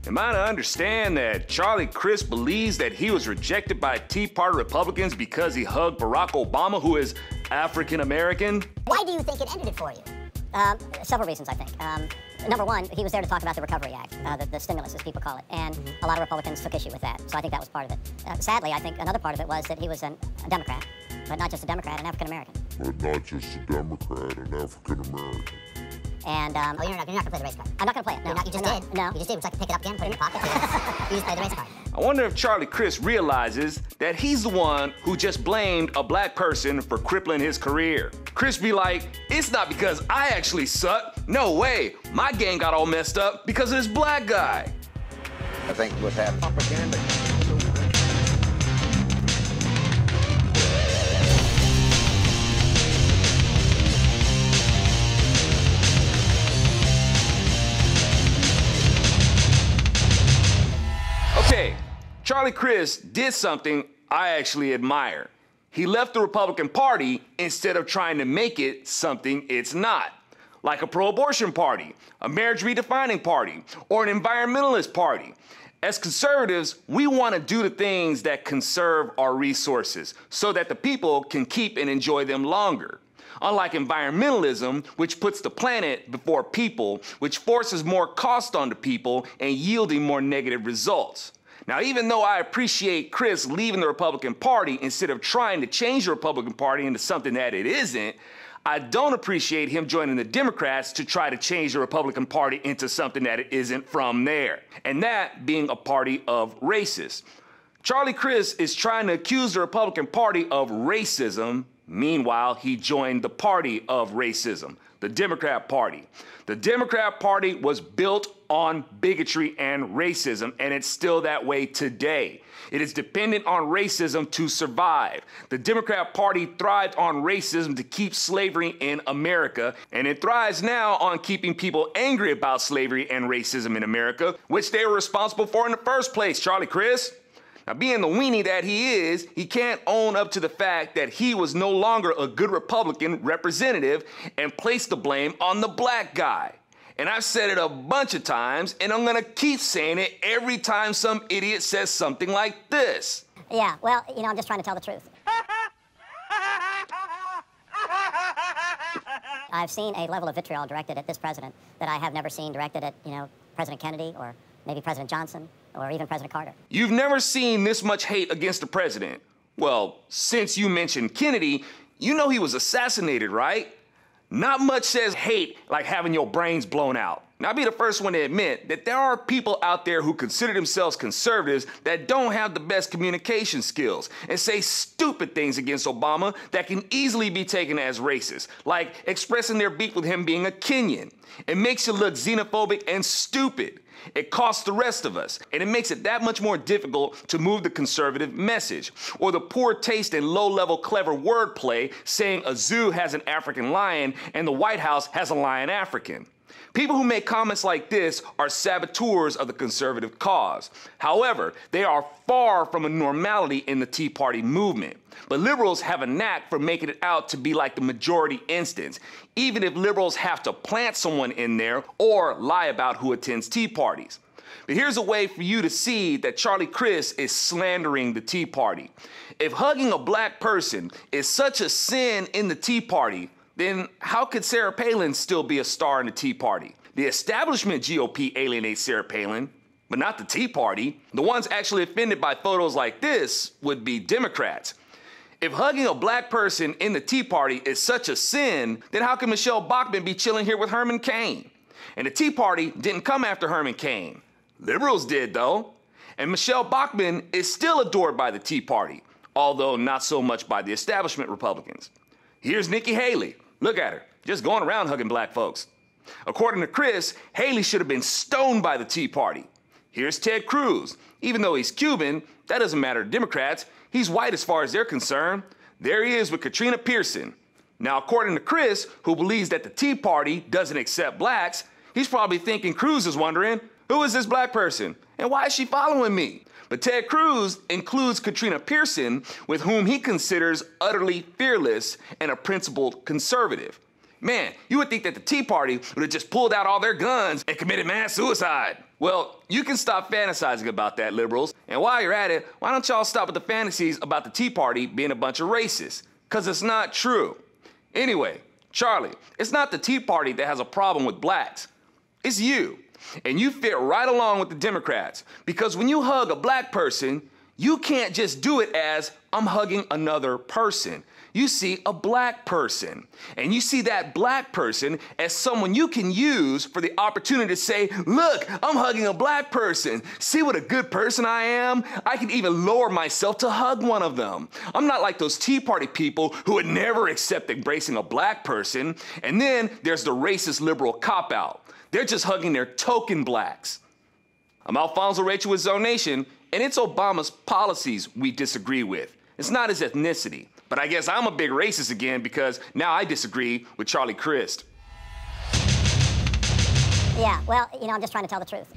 Am I to understand that Charlie Crist believes that he was rejected by Tea Party Republicans because he hugged Barack Obama, who is African American? Why do you think it ended it for you? Several reasons, I think. Number one, he was there to talk about the Recovery Act, the stimulus, as people call it, and a lot of Republicans took issue with that, so I think that was part of it. Sadly, I think another part of it was that he was a Democrat, but not just a Democrat, an African American. But not just a Democrat, an African American. And, oh, you're not gonna play the race card. I'm not gonna play it, no. You just did. No. You just did. Would you like to pick it up again, put it in your pocket? You just played the race card. I wonder if Charlie Crist realizes that he's the one who just blamed a black person for crippling his career. Crist be like, it's not because I actually suck. No way. My game got all messed up because of this black guy. I think what's happening. Propaganda. Okay, Charlie Crist did something I actually admire. He left the Republican Party instead of trying to make it something it's not. Like a pro-abortion party, a marriage redefining party, or an environmentalist party. As conservatives, we want to do the things that conserve our resources so that the people can keep and enjoy them longer. Unlike environmentalism, which puts the planet before people, which forces more cost onto people and yielding more negative results. Now, even though I appreciate Crist leaving the Republican Party instead of trying to change the Republican Party into something that it isn't, I don't appreciate him joining the Democrats to try to change the Republican Party into something that it isn't from there, and that being a party of racists. Charlie Crist is trying to accuse the Republican Party of racism. Meanwhile, he joined the party of racism, the Democrat Party. The Democrat Party was built on bigotry and racism, and it's still that way today. It is dependent on racism to survive. The Democrat Party thrived on racism to keep slavery in America, and it thrives now on keeping people angry about slavery and racism in America, which they were responsible for in the first place, Charlie Crist. Now, being the weenie that he is, he can't own up to the fact that he was no longer a good Republican representative and place the blame on the black guy. And I've said it a bunch of times, and I'm gonna keep saying it every time some idiot says something like this. Yeah, well, you know, I'm just trying to tell the truth. I've seen a level of vitriol directed at this president that I have never seen directed at, you know, President Kennedy or maybe President Johnson or even President Carter. You've never seen this much hate against the president. Well, since you mentioned Kennedy, you know he was assassinated, right? Not much says hate like having your brains blown out. Now, I'll be the first one to admit that there are people out there who consider themselves conservatives that don't have the best communication skills and say stupid things against Obama that can easily be taken as racist, like expressing their beef with him being a Kenyan. It makes you look xenophobic and stupid. It costs the rest of us, and it makes it that much more difficult to move the conservative message. Or the poor taste and low-level clever wordplay saying a zoo has an African lion and the White House has a lion African. People who make comments like this are saboteurs of the conservative cause. However, they are far from a normality in the Tea Party movement. But liberals have a knack for making it out to be like the majority instance, even if liberals have to plant someone in there or lie about who attends Tea Parties. But here's a way for you to see that Charlie Crist is slandering the Tea Party. If hugging a black person is such a sin in the Tea Party, then how could Sarah Palin still be a star in the Tea Party? The establishment GOP alienates Sarah Palin, but not the Tea Party. The ones actually offended by photos like this would be Democrats. If hugging a black person in the Tea Party is such a sin, then how can Michelle Bachmann be chilling here with Herman Cain? And the Tea Party didn't come after Herman Cain. Liberals did, though. And Michelle Bachmann is still adored by the Tea Party, although not so much by the establishment Republicans. Here's Nikki Haley. Look at her, just going around hugging black folks. According to Crist, Haley should have been stoned by the Tea Party. Here's Ted Cruz. Even though he's Cuban, that doesn't matter to Democrats. He's white as far as they're concerned. There he is with Katrina Pearson. Now, according to Crist, who believes that the Tea Party doesn't accept blacks, he's probably thinking Cruz is wondering, who is this black person? And why is she following me? But Ted Cruz includes Katrina Pearson, with whom he considers utterly fearless and a principled conservative. Man, you would think that the Tea Party would have just pulled out all their guns and committed mass suicide. Well, you can stop fantasizing about that, liberals. And while you're at it, why don't y'all stop with the fantasies about the Tea Party being a bunch of racists? Because it's not true. Anyway, Charlie, it's not the Tea Party that has a problem with blacks. It's you. And you fit right along with the Democrats. Because when you hug a black person, you can't just do it as, I'm hugging another person. You see a black person. And you see that black person as someone you can use for the opportunity to say, look, I'm hugging a black person. See what a good person I am? I can even lower myself to hug one of them. I'm not like those Tea Party people who would never accept embracing a black person. And then there's the racist liberal cop-out. They're just hugging their token blacks. I'm Alfonso Rachel with ZoNation, and it's Obama's policies we disagree with. It's not his ethnicity. But I guess I'm a big racist again because now I disagree with Charlie Crist. Yeah, well, I'm just trying to tell the truth.